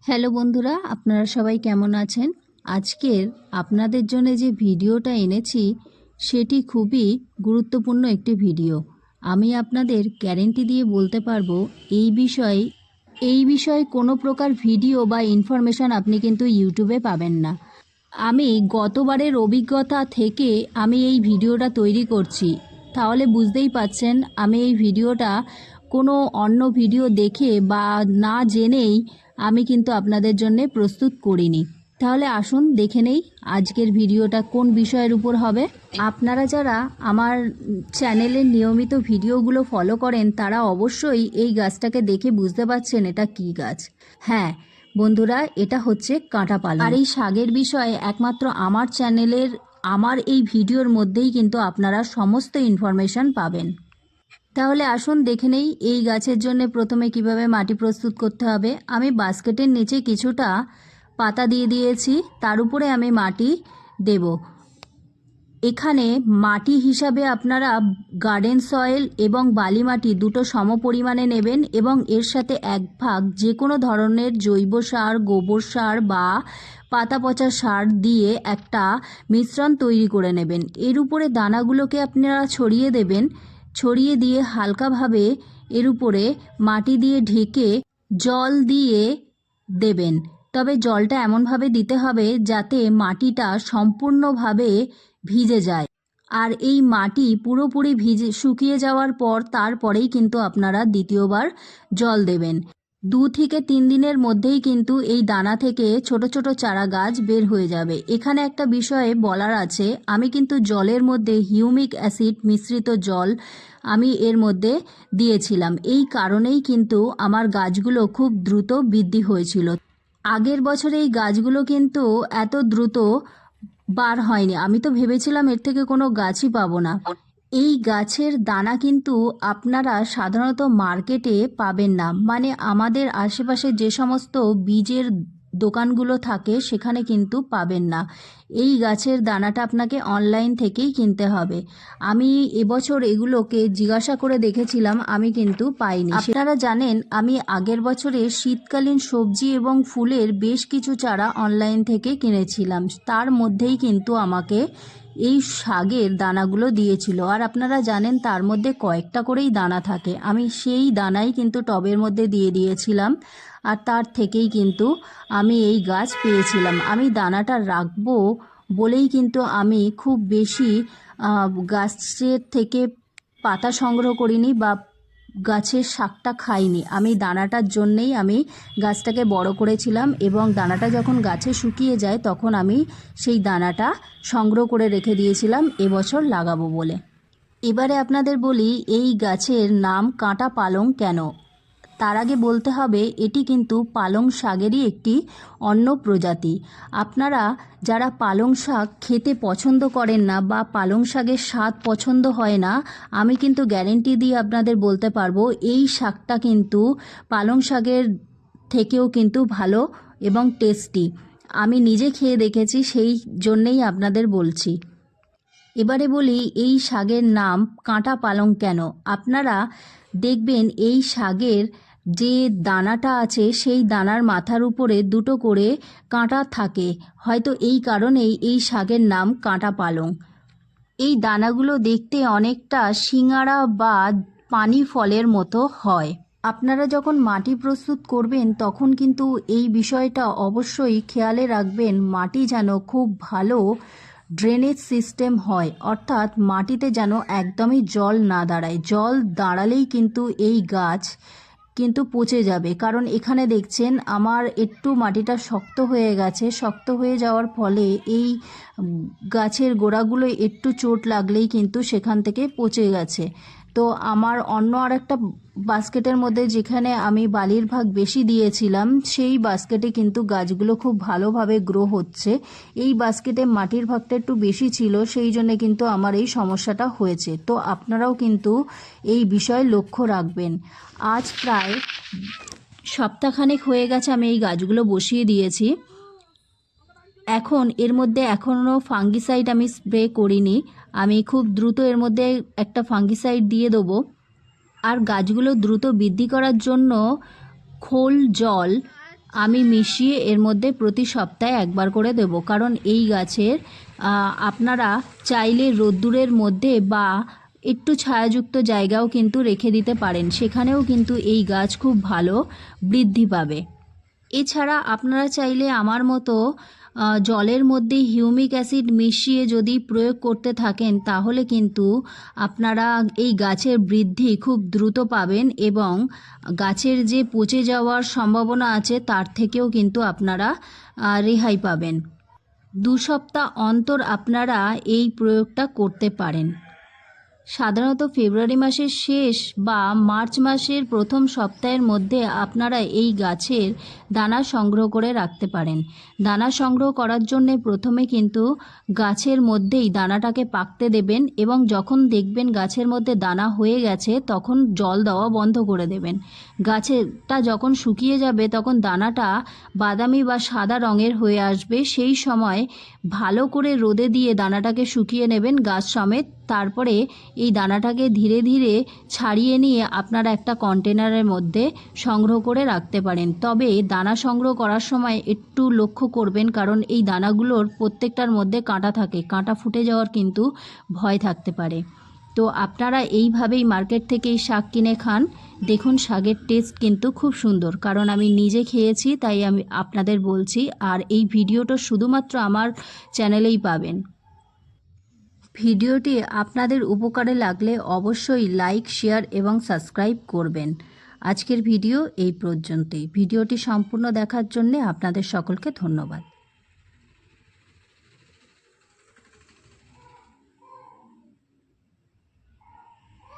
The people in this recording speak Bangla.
হ্যালো বন্ধুরা, আপনারা সবাই কেমন আছেন? আজকের আপনাদের জন্য যে ভিডিওটা এনেছি সেটি খুবই গুরুত্বপূর্ণ একটি ভিডিও। আমি আপনাদের গ্যারেন্টি দিয়ে বলতে পারবো এই বিষয়ে কোনো প্রকার ভিডিও বা ইনফরমেশন আপনি কিন্তু ইউটিউবে পাবেন না। আমি গতবারের অভিজ্ঞতা থেকে আমি এই ভিডিওটা তৈরি করছি। তাহলে বুঝতেই পাচ্ছেন আমি এই ভিডিওটা কোনো অন্য ভিডিও দেখে বা না জেনেই আমি কিন্তু আপনাদের জন্য প্রস্তুত করিনি। তাহলে আসুন দেখে নেই আজকের ভিডিওটা কোন বিষয়ের উপর হবে। আপনারা যারা আমার চ্যানেলের নিয়মিত ভিডিওগুলো ফলো করেন তারা অবশ্যই এই গাছটাকে দেখে বুঝতে পারছেন এটা কী গাছ। হ্যাঁ বন্ধুরা, এটা হচ্ছে কাঁটা পালং। আর এই শাকের বিষয়ে একমাত্র আমার চ্যানেলের আমার এই ভিডিওর মধ্যেই কিন্তু আপনারা সমস্ত ইনফরমেশন পাবেন। তাহলে আসুন দেখে নেই এই গাছের জন্য প্রথমে কিভাবে মাটি প্রস্তুত করতে হবে। আমি বাস্কেটের নিচে কিছুটা পাতা দিয়ে দিয়েছি, তার উপরে আমি মাটি দেব। এখানে মাটি হিসাবে আপনারা গার্ডেন সয়েল এবং বালি মাটি দুটো সম পরিমাণে নেবেন এবং এর সাথে এক ভাগ যে কোনো ধরনের জৈব সার, গোবর সার বা পাতা পচা সার দিয়ে একটা মিশ্রণ তৈরি করে নেবেন। এর উপরে দানাগুলোকে আপনারা ছড়িয়ে দেবেন। ছড়িয়ে দিয়ে হালকাভাবে এর উপরে মাটি দিয়ে ঢেকে জল দিয়ে দেবেন। তবে জলটা এমনভাবে দিতে হবে যাতে মাটিটা সম্পূর্ণভাবে ভিজে যায়। আর এই মাটি পুরোপুরি শুকিয়ে যাওয়ার পর তারপরেই কিন্তু আপনারা দ্বিতীয়বার জল দেবেন। 2 থেকে 3 দিনের মধ্যেই কিন্তু এই দানা থেকে ছোট ছোট চারা গাছ বের হয়ে যাবে। এখানে একটা বিষয়ে বলার আছে, আমি কিন্তু জলের মধ্যে হিউমিক অ্যাসিড মিশ্রিত জল আমি এর মধ্যে দিয়েছিলাম। এই কারণেই কিন্তু আমার গাছগুলো খুব দ্রুত বৃদ্ধি হয়েছিল। আগের বছর এই গাছগুলো কিন্তু এত দ্রুত বার হয়নি। আমি তো ভেবেছিলাম এর থেকে কোনো গাছই পাবো না। এই গাছের দানা কিন্তু আপনারা সাধারণত মার্কেটে পাবেন না, মানে আমাদের আশেপাশে যে সমস্ত বীজের দোকানগুলো থাকে সেখানে কিন্তু পাবেন না। এই গাছের দানাটা আপনাকে অনলাইন থেকেই কিনতে হবে। আমি এবছর এগুলোকে জিজ্ঞাসা করে দেখেছিলাম, আমি কিন্তু পাইনি। আপনারা জানেন আমি আগের বছরে শীতকালীন সবজি এবং ফুলের বেশ কিছু চারা অনলাইন থেকে কিনেছিলাম, তার মধ্যেই কিন্তু আমাকে এই শাকের দানাগুলো দিয়েছিল। আর আপনারা জানেন তার মধ্যে কয়েকটা করেই দানা থাকে। আমি সেই দানাই কিন্তু টবের মধ্যে দিয়ে দিয়েছিলাম আর তার থেকেই কিন্তু আমি এই গাছ পেয়েছিলাম। আমি দানাটা রাখবো বলেই কিন্তু আমি খুব বেশি গাছের থেকে পাতা সংগ্রহ করিনি বা গাছের শাকটা খাইনি। আমি দানাটার জন্যেই আমি গাছটাকে বড় করেছিলাম এবং দানাটা যখন গাছে শুকিয়ে যায় তখন আমি সেই দানাটা সংগ্রহ করে রেখে দিয়েছিলাম এবছর লাগাবো বলে। এবারে আপনাদের বলি এই গাছের নাম কাঁটা পালং কেন। তার আগে বলতে হবে এটি কিন্তু পালং শাকেরই একটি অন্য প্রজাতি। আপনারা যারা পালং শাক খেতে পছন্দ করেন না বা পালং শাকের স্বাদ পছন্দ হয় না, আমি কিন্তু গ্যারেন্টি দিয়ে আপনাদের বলতে পারবো এই শাকটা কিন্তু পালং শাকের থেকেও কিন্তু ভালো এবং টেস্টি। আমি নিজে খেয়ে দেখেছি, সেই জন্যেই আপনাদের বলছি। এবারে বলি এই শাকের নাম কাঁটা পালং কেন। আপনারা দেখবেন এই শাকের যে দানাটা আছে সেই দানার মাথার উপরে দুটো করে কাঁটা থাকে, হয়তো এই কারণেই এই শাকের নাম কাঁটা পালং। এই দানাগুলো দেখতে অনেকটা সিঙাড়া বা পানি ফলের মতো হয়। আপনারা যখন মাটি প্রস্তুত করবেন তখন কিন্তু এই বিষয়টা অবশ্যই খেয়ালে রাখবেন, মাটি যেন খুব ভালো ড্রেনেজ সিস্টেম হয়, অর্থাৎ মাটিতে যেন একদমই জল না দাঁড়ায়। জল দাঁড়ালেই কিন্তু এই গাছ কিন্তু পচে যাবে। কারণ এখানে দেখছেন আমার একটু মাটিটা শক্ত হয়ে গেছে, শক্ত হয়ে যাওয়ার ফলে এই গাছের গোড়াগুলো একটু চোট লাগলেই কিন্তু সেখান থেকে পচে গেছে। তো আমার অন্য আর একটা বাস্কেটের মধ্যে যেখানে আমি বালির ভাগ বেশি দিয়েছিলাম সেই বাস্কেটে কিন্তু গাছগুলো খুব ভালোভাবে গ্রো হচ্ছে। এই বাস্কেটে মাটির ভাগটা একটু বেশি ছিল, সেই জন্য কিন্তু আমার এই সমস্যাটা হয়েছে। তো আপনারাও কিন্তু এই বিষয়ে লক্ষ্য রাখবেন। আজ প্রায় সপ্তাহখানেক হয়ে গেছে আমি এই গাছগুলো বসিয়ে দিয়েছি। এখন এর মধ্যে এখনও ফাঙ্গিসাইড আমি স্প্রে করিনি। আমি খুব দ্রুত এর মধ্যে একটা ফাঙ্গিসাইড দিয়ে দেবো। আর গাছগুলো দ্রুত বৃদ্ধি করার জন্য খোল জল আমি মিশিয়ে এর মধ্যে প্রতি সপ্তাহে একবার করে দেব। কারণ এই গাছের আপনারা চাইলে রোদ্দুরের মধ্যে বা একটু ছায়াযুক্ত জায়গাও কিন্তু রেখে দিতে পারেন, সেখানেও কিন্তু এই গাছ খুব ভালো বৃদ্ধি পাবে। এছাড়া আপনারা চাইলে আমার মতো জলের মধ্যে হিউমিক অ্যাসিড মিশিয়ে যদি প্রয়োগ করতে থাকেন তাহলে কিন্তু আপনারা এই গাছের বৃদ্ধি খুব দ্রুত পাবেন এবং গাছের যে পচে যাওয়ার সম্ভাবনা আছে তার থেকেও কিন্তু আপনারা রেহাই পাবেন। 2 সপ্তাহ অন্তর আপনারা এই প্রয়োগটা করতে পারেন। সাধারণত ফেব্রুয়ারি মাসের শেষ বা মার্চ মাসের প্রথম সপ্তাহের মধ্যে আপনারা এই গাছের দানা সংগ্রহ করে রাখতে পারেন। দানা সংগ্রহ করার জন্যে প্রথমে কিন্তু গাছের মধ্যেই দানাটাকে পাকতে দেবেন এবং যখন দেখবেন গাছের মধ্যে দানা হয়ে গেছে তখন জল দেওয়া বন্ধ করে দেবেন। গাছেরটা যখন শুকিয়ে যাবে তখন দানাটা বাদামি বা সাদা রঙের হয়ে আসবে, সেই সময় ভালো করে রোদে দিয়ে দানাটাকে শুকিয়ে নেবেন গাছ সমেত। তারপরে এই দানাটাকে ধীরে ধীরে ছাড়িয়ে নিয়ে আপনারা একটা কন্টেনারের মধ্যে সংগ্রহ করে রাখতে পারেন। তবে দানা সংগ্রহ করার সময় একটু লক্ষ্য করবেন, কারণ এই দানাগুলোর প্রত্যেকটার মধ্যে কাঁটা থাকে, কাঁটা ফুটে যাওয়ার কিন্তু ভয় থাকতে পারে। তো আপনারা এইভাবেই মার্কেট থেকে এই শাক কিনে খান। দেখুন শাকের টেস্ট কিন্তু খুব সুন্দর, কারণ আমি নিজে খেয়েছি তাই আমি আপনাদের বলছি। আর এই ভিডিওটা শুধুমাত্র আমার চ্যানেলেই পাবেন। ভিডিওটি আপনাদের উপকারে লাগলে অবশ্যই লাইক, শেয়ার এবং সাবস্ক্রাইব করবেন। আজকের ভিডিও এই পর্যন্তই। ভিডিওটি সম্পূর্ণ দেখার জন্য আপনাদের সকলকে ধন্যবাদ।